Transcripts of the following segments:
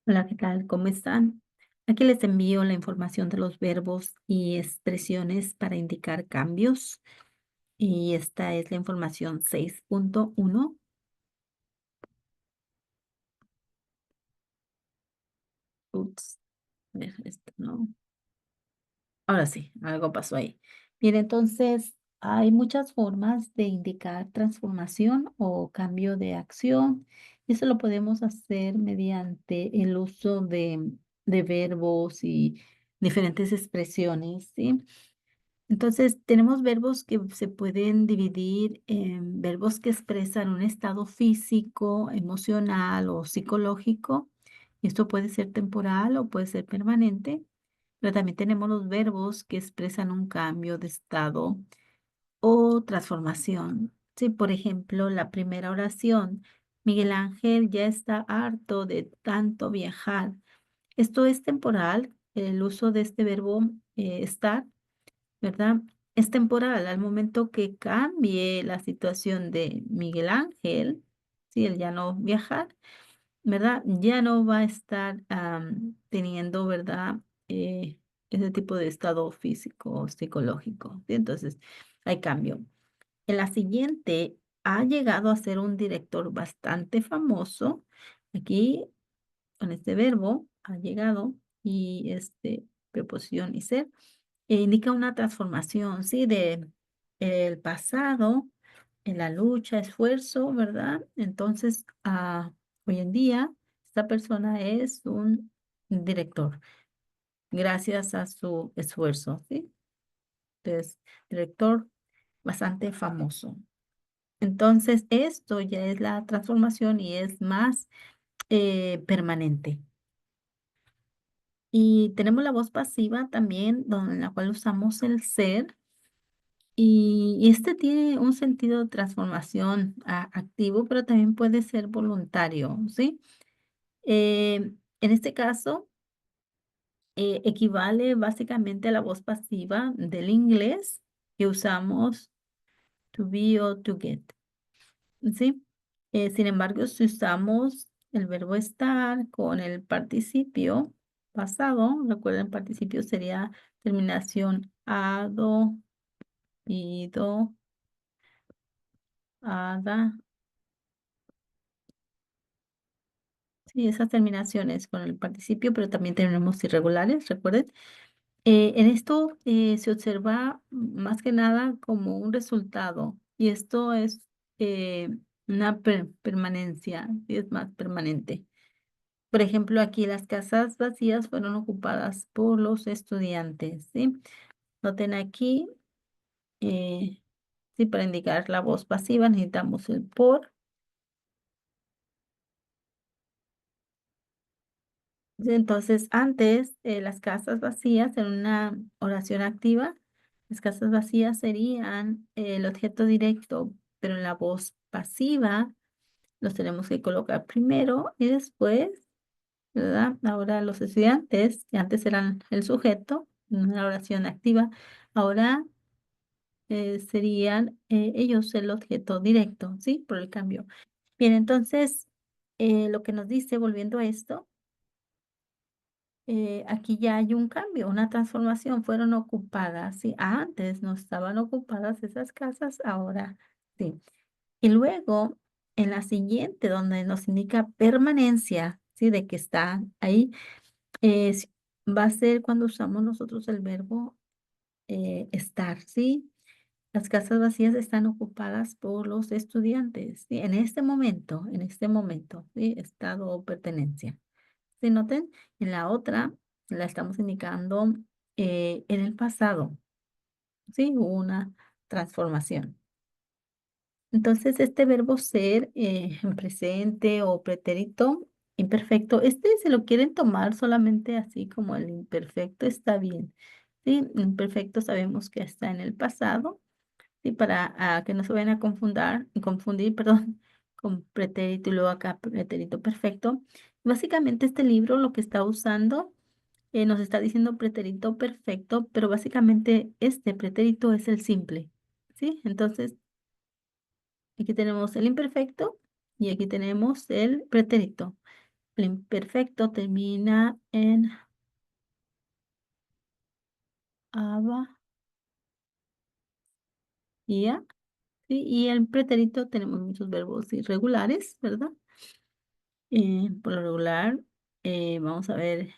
Hola, ¿qué tal? ¿Cómo están? Aquí les envío la información de los verbos y expresiones para indicar cambios. Y esta es la información 6.1. Ups, esto no. Ahora sí, algo pasó ahí. Bien, entonces hay muchas formas de indicar transformación o cambio de acción. Y eso lo podemos hacer mediante el uso de verbos y diferentes expresiones, ¿sí? Entonces, tenemos verbos que se pueden dividir en verbos que expresan un estado físico, emocional o psicológico. Esto puede ser temporal o puede ser permanente, pero también tenemos los verbos que expresan un cambio de estado o transformación. Sí, por ejemplo, la primera oración, Miguel Ángel ya está harto de tanto viajar. Esto es temporal, el uso de este verbo estar, ¿verdad? Es temporal, al momento que cambie la situación de Miguel Ángel, si él ya no viajar, ¿verdad? Ya no va a estar teniendo, ¿verdad? Eh, ese tipo de estado físico o psicológico, ¿sí? Entonces, hay cambio. En la siguiente, ha llegado a ser un director bastante famoso. Aquí, con este verbo, ha llegado, y preposición y ser indica una transformación, ¿sí? De el pasado, en la lucha, esfuerzo, ¿verdad? Entonces, hoy en día, esta persona es un director, gracias a su esfuerzo, ¿sí? Es director bastante famoso. Entonces, esto ya es la transformación y es más permanente. Y tenemos la voz pasiva también, en la cual usamos el ser. Y este tiene un sentido de transformación activo, pero también puede ser voluntario, ¿sí? En este caso, equivale básicamente a la voz pasiva del inglés que usamos to be o to get, ¿sí? Sin embargo, si usamos el verbo estar con el participio pasado, recuerden, participio sería terminación ado, ido, ada. Sí, esas terminaciones con el participio, pero también tenemos irregulares, recuerden. En esto se observa más que nada como un resultado, y esto es una permanencia, y es más permanente. Por ejemplo, aquí las casas vacías fueron ocupadas por los estudiantes, ¿sí? Noten aquí, sí, para indicar la voz pasiva necesitamos el por. Sí, entonces, antes, las casas vacías en una oración activa, las casas vacías serían el objeto directo, pero en la voz pasiva los tenemos que colocar primero y después, ¿verdad? Ahora los estudiantes, que antes eran el sujeto, en una oración activa, ahora serían ellos el objeto directo, ¿sí? Por el cambio. Bien, entonces, lo que nos dice, volviendo a esto, aquí ya hay un cambio, una transformación, fueron ocupadas, ¿sí? Antes no estaban ocupadas esas casas, ahora sí. Y luego, en la siguiente, donde nos indica permanencia, ¿sí? De que está ahí, es- va a ser cuando usamos nosotros el verbo estar, ¿sí? Las casas vacías están ocupadas por los estudiantes, ¿sí? En este momento, ¿sí? Estado o pertenencia. Si noten, en la otra la estamos indicando en el pasado, ¿sí? Hubo una transformación. Entonces, este verbo ser en presente o pretérito imperfecto, se lo quieren tomar solamente así como el imperfecto, está bien, ¿sí? Imperfecto sabemos que está en el pasado, ¿sí? Para que no se vayan a confundir, perdón, con pretérito y luego acá pretérito perfecto. Básicamente este libro lo que está usando nos está diciendo pretérito perfecto, pero básicamente este pretérito es el simple, ¿sí? Entonces, aquí tenemos el imperfecto y aquí tenemos el pretérito. El imperfecto termina en aba y a, ¿sí? Y el pretérito tenemos muchos verbos irregulares, ¿verdad? Por lo regular, vamos a ver,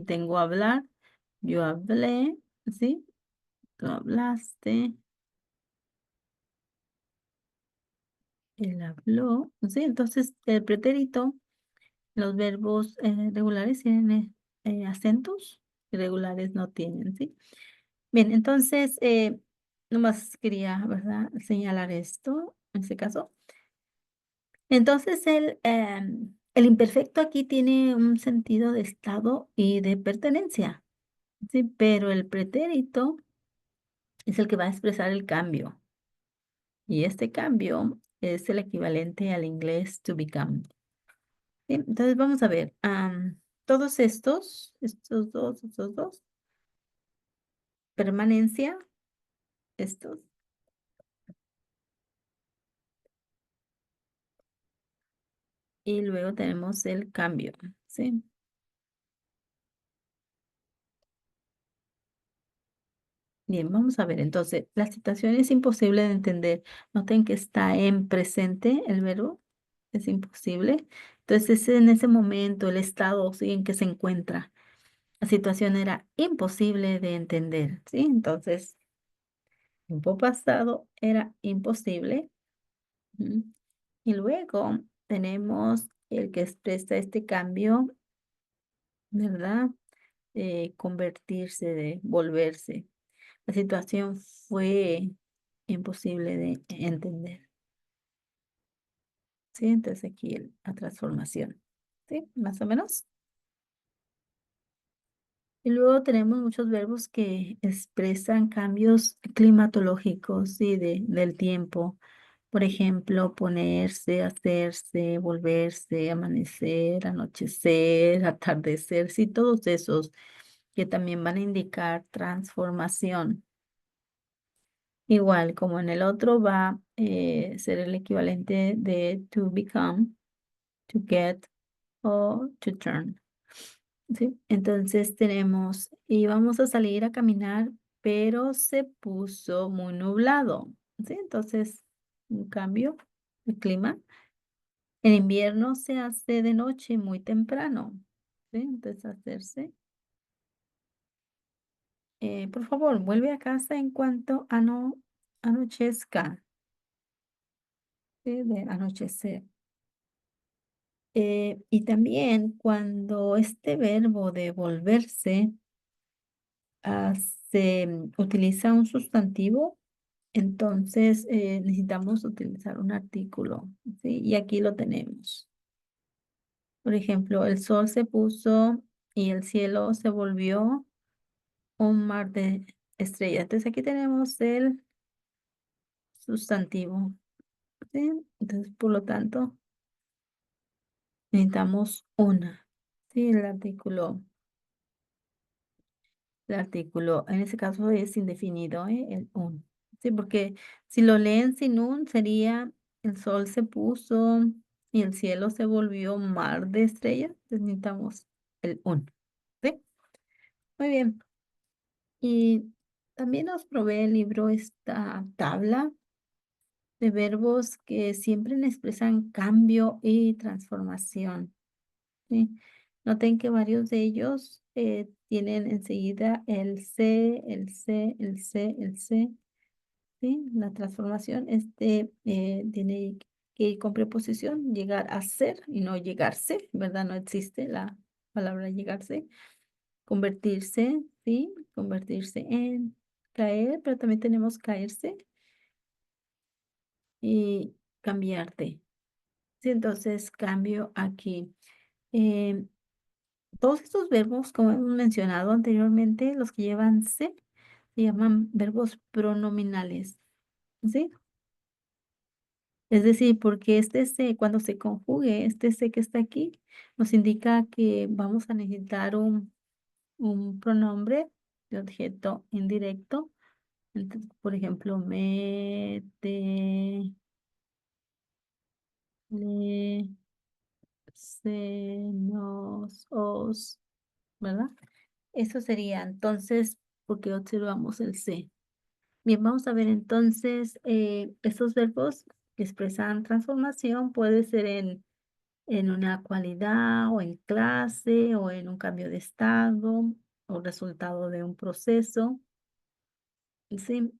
tengo hablar, yo hablé, ¿sí? Tú hablaste, él habló, ¿sí? Entonces, el pretérito, los verbos regulares tienen acentos, irregulares no tienen, ¿sí? Bien, entonces, nomás quería, ¿verdad? Señalar esto, en este caso. Entonces, el imperfecto aquí tiene un sentido de estado y de pertenencia, ¿sí? Pero el pretérito es el que va a expresar el cambio. Y este cambio es el equivalente al inglés to become. ¿Sí? Entonces, vamos a ver. Todos estos dos, permanencia, estos, y luego tenemos el cambio, ¿sí? Bien, vamos a ver. Entonces, la situación es imposible de entender. Noten que está en presente el verbo. Es imposible. Entonces, es en ese momento, el estado, ¿sí? En que se encuentra. La situación era imposible de entender, ¿sí? Entonces, tiempo pasado era imposible. Ujú. Y luego tenemos el que expresa este cambio, ¿verdad? Convertirse, de volverse. La situación fue imposible de entender, ¿sí? Entonces aquí la transformación, ¿sí? Más o menos. Y luego tenemos muchos verbos que expresan cambios climatológicos, ¿sí? Del tiempo. Por ejemplo, ponerse, hacerse, volverse, amanecer, anochecer, atardecer, sí, todos esos que también van a indicar transformación. Igual como en el otro va a ser el equivalente de to become, to get o to turn. ¿Sí? Entonces tenemos, y vamos a salir a caminar, pero se puso muy nublado. ¿Sí? Entonces, un cambio de clima. En invierno se hace de noche muy temprano. ¿Sí? Entonces, hacerse. Por favor, vuelve a casa en cuanto anochezca. ¿Sí? De anochecer. Y también cuando este verbo de volverse se utiliza un sustantivo, entonces necesitamos utilizar un artículo, ¿sí? Y aquí lo tenemos. Por ejemplo, el sol se puso y el cielo se volvió un mar de estrellas. Entonces aquí tenemos el sustantivo, ¿sí? Entonces, por lo tanto, necesitamos una, ¿sí? El artículo, en ese caso es indefinido, el un. Sí, porque si lo leen sin un, sería el sol se puso y el cielo se volvió mar de estrellas. Entonces necesitamos el un. ¿Sí? Muy bien. Y también nos provee el libro esta tabla de verbos que siempre expresan cambio y transformación. ¿Sí? Noten que varios de ellos tienen enseguida el C, el C, el C, el C, ¿sí? La transformación tiene que ir con preposición, llegar a ser y no llegarse, ¿verdad? No existe la palabra llegarse. Convertirse, ¿sí? Convertirse en caer, pero también tenemos caerse y cambiarte. Sí, entonces cambio aquí. Em, Todos estos verbos, como hemos mencionado anteriormente, los que llevan se llaman verbos pronominales, ¿sí? Es decir, porque este se, cuando se conjugue, este se que está aquí, nos indica que vamos a necesitar un pronombre de objeto indirecto. Entonces, por ejemplo, me, te, le, Se, nos, os, ¿verdad? Eso sería entonces, porque observamos el se. Bien, vamos a ver entonces estos verbos que expresan transformación, puede ser en una cualidad o en clase o en un cambio de estado o resultado de un proceso. ¿Sí?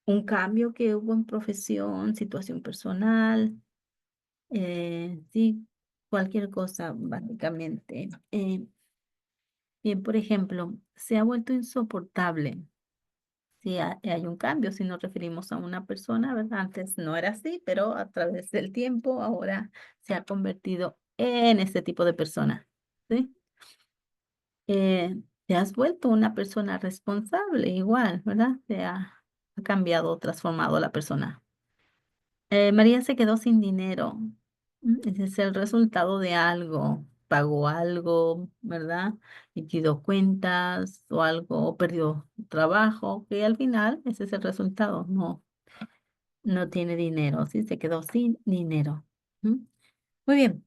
Un cambio que hubo en profesión, situación personal, sí, cualquier cosa básicamente. Bien, por ejemplo, se ha vuelto insoportable. Si hay un cambio, si nos referimos a una persona, ¿verdad? Antes no era así, pero a través del tiempo ahora se ha convertido en este tipo de persona, ¿sí? Te has vuelto una persona responsable igual, ¿verdad? Ha cambiado, transformado la persona. María se quedó sin dinero. Ese es el resultado de algo. Pagó algo, ¿verdad? Liquidó cuentas o algo, o perdió trabajo, que al final ese es el resultado. No, no tiene dinero, sí, se quedó sin dinero. ¿Mm? Muy bien.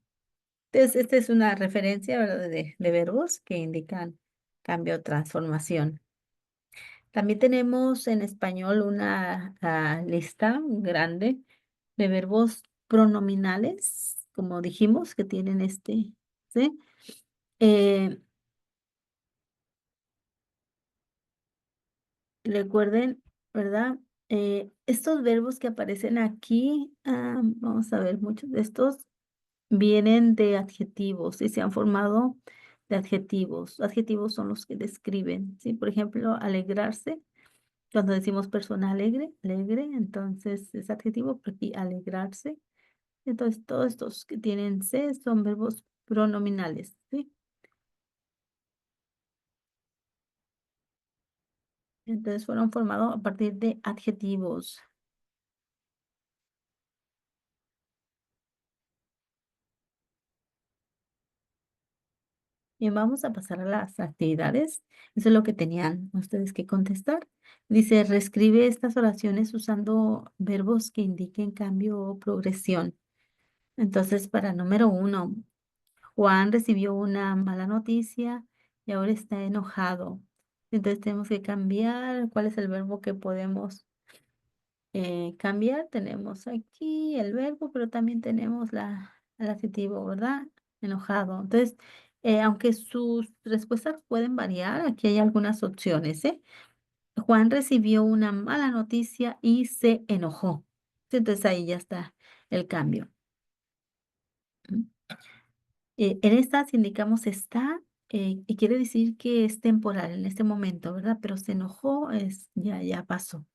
Entonces, esta es una referencia, ¿verdad? De verbos que indican cambio o transformación. También tenemos en español una lista grande de verbos pronominales, como dijimos, que tienen ¿sí? Eh, recuerden, ¿verdad? Estos verbos que aparecen aquí, vamos a ver, muchos de estos vienen de adjetivos y se han formado de adjetivos. Adjetivos son los que describen, ¿sí? Por ejemplo, alegrarse. Cuando decimos persona alegre, alegre, entonces es adjetivo, pero aquí alegrarse. Entonces, todos estos que tienen C son verbos pronominales, ¿sí? Entonces, fueron formados a partir de adjetivos. Bien, vamos a pasar a las actividades. Eso es lo que tenían ustedes que contestar. Dice, reescribe estas oraciones usando verbos que indiquen cambio o progresión. Entonces, para número 1, Juan recibió una mala noticia y ahora está enojado. Entonces, tenemos que cambiar cuál es el verbo que podemos cambiar. Tenemos aquí el verbo, pero también tenemos el adjetivo, ¿verdad? Enojado. Entonces, aunque sus respuestas pueden variar, aquí hay algunas opciones, ¿eh? Juan recibió una mala noticia y se enojó. Entonces ahí ya está el cambio. ¿Mm? En estas indicamos está y quiere decir que es temporal en este momento, ¿verdad? Pero se enojó, ya pasó.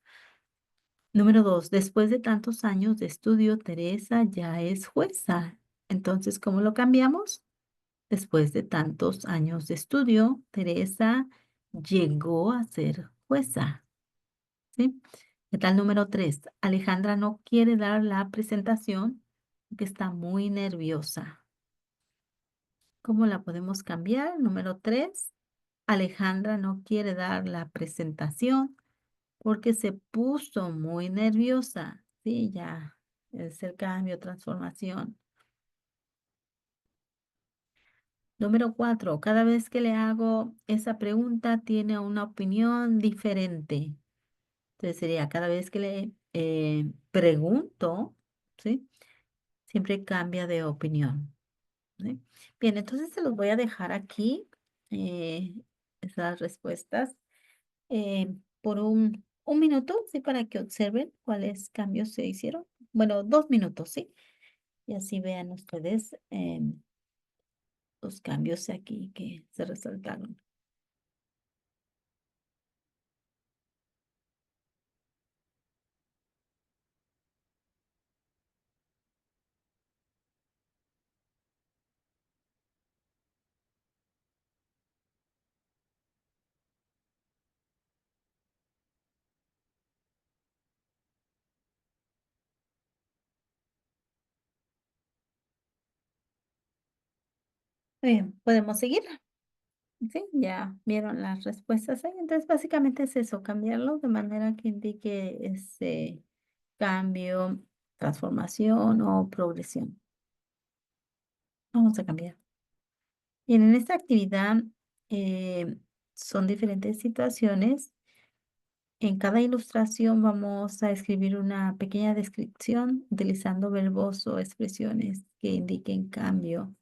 Número 2, después de tantos años de estudio, Teresa ya es jueza. Entonces, ¿cómo lo cambiamos? Después de tantos años de estudio, Teresa llegó a ser jueza, ¿sí? ¿Qué tal número 3? Alejandra no quiere dar la presentación porque está muy nerviosa. ¿Cómo la podemos cambiar? Número 3, Alejandra no quiere dar la presentación porque se puso muy nerviosa. Sí, ya es el cambio, transformación. Número 4, cada vez que le hago esa pregunta tiene una opinión diferente. Entonces sería cada vez que le pregunto, ¿sí? Siempre cambia de opinión. ¿Sí? Bien, entonces se los voy a dejar aquí, eh, esas respuestas, por un minuto, ¿sí? Para que observen cuáles cambios se hicieron. Bueno, 2 minutos, ¿sí? Y así vean ustedes los cambios aquí que se resaltaron. Bien, podemos seguir. Sí, ya vieron las respuestas ahí. Entonces, básicamente es eso, cambiarlo de manera que indique ese cambio, transformación o progresión. Vamos a cambiar. Bien, en esta actividad eh, son diferentes situaciones. En cada ilustración vamos a escribir una pequeña descripción utilizando verbos o expresiones que indiquen cambio.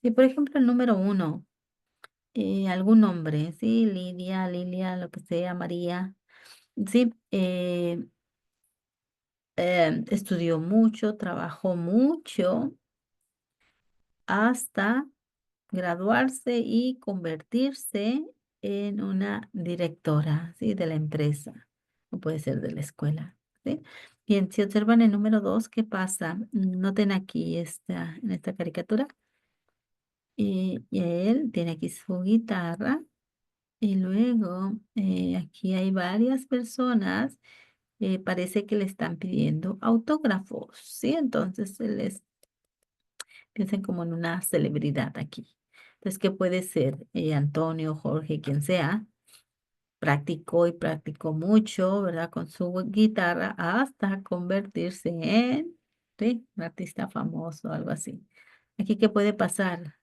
Y por ejemplo, el número uno, algún nombre, ¿sí? Lidia, Lilia, lo que sea, María, ¿sí? Estudió mucho, trabajó mucho hasta graduarse y convertirse en una directora, ¿sí? De la empresa, o puede ser de la escuela, ¿sí? Bien, si observan el número 2, ¿qué pasa? Noten aquí en esta caricatura, y él tiene aquí su guitarra y luego aquí hay varias personas, parece que le están pidiendo autógrafos, ¿sí? Entonces él es piensen como en una celebridad aquí. Entonces, ¿qué puede ser? Antonio, Jorge, quien sea, practicó y practicó mucho, ¿verdad? Con su guitarra hasta convertirse en, ¿sí? Un artista famoso, algo así. Aquí, ¿qué puede pasar?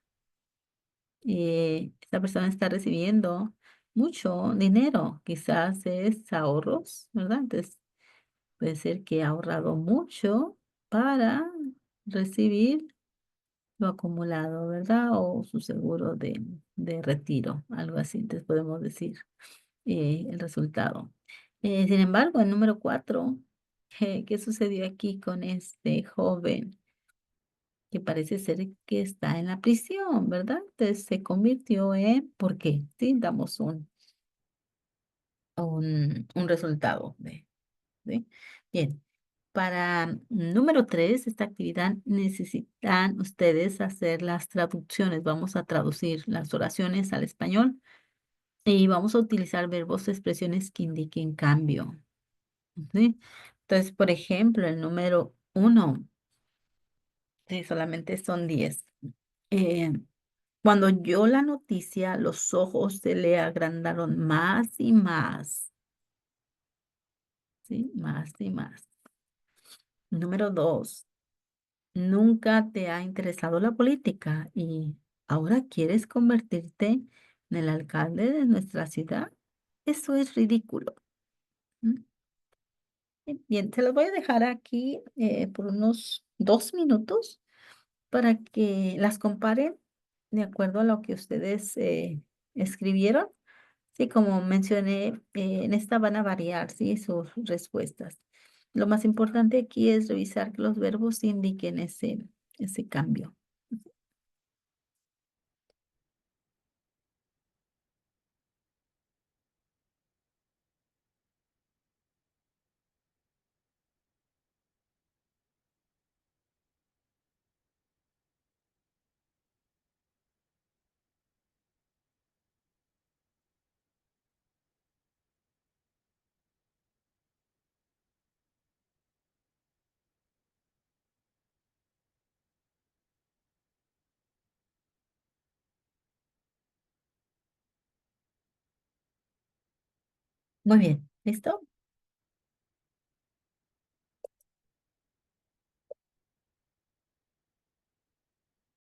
Esta persona está recibiendo mucho dinero, quizás es ahorros, ¿verdad? Entonces, puede ser que ha ahorrado mucho para recibir lo acumulado, ¿verdad? O su seguro de retiro, algo así. Entonces podemos decir el resultado. Sin embargo, el número 4, ¿qué sucedió aquí con este joven? Que parece ser que está en la prisión, ¿verdad? Entonces se convirtió en, ¿por qué? Sí, damos un resultado ¿sí? Bien, para número 3, esta actividad necesitan ustedes hacer las traducciones. Vamos a traducir las oraciones al español y vamos a utilizar verbos o expresiones que indiquen cambio. ¿Sí? Entonces, por ejemplo, el número 1, sí, solamente son 10. Eh, Cuando oyó la noticia, los ojos se le agrandaron más y más, ¿sí? Más y más. Número 2. Nunca te ha interesado la política y ahora quieres convertirte en el alcalde de nuestra ciudad. Eso es ridículo. ¿M? Bien, se los voy a dejar aquí por unos 2 minutos para que las comparen de acuerdo a lo que ustedes escribieron. Sí, como mencioné, en esta van a variar, sí, sus respuestas. Lo más importante aquí es revisar que los verbos indiquen ese cambio. Muy bien, ¿listo?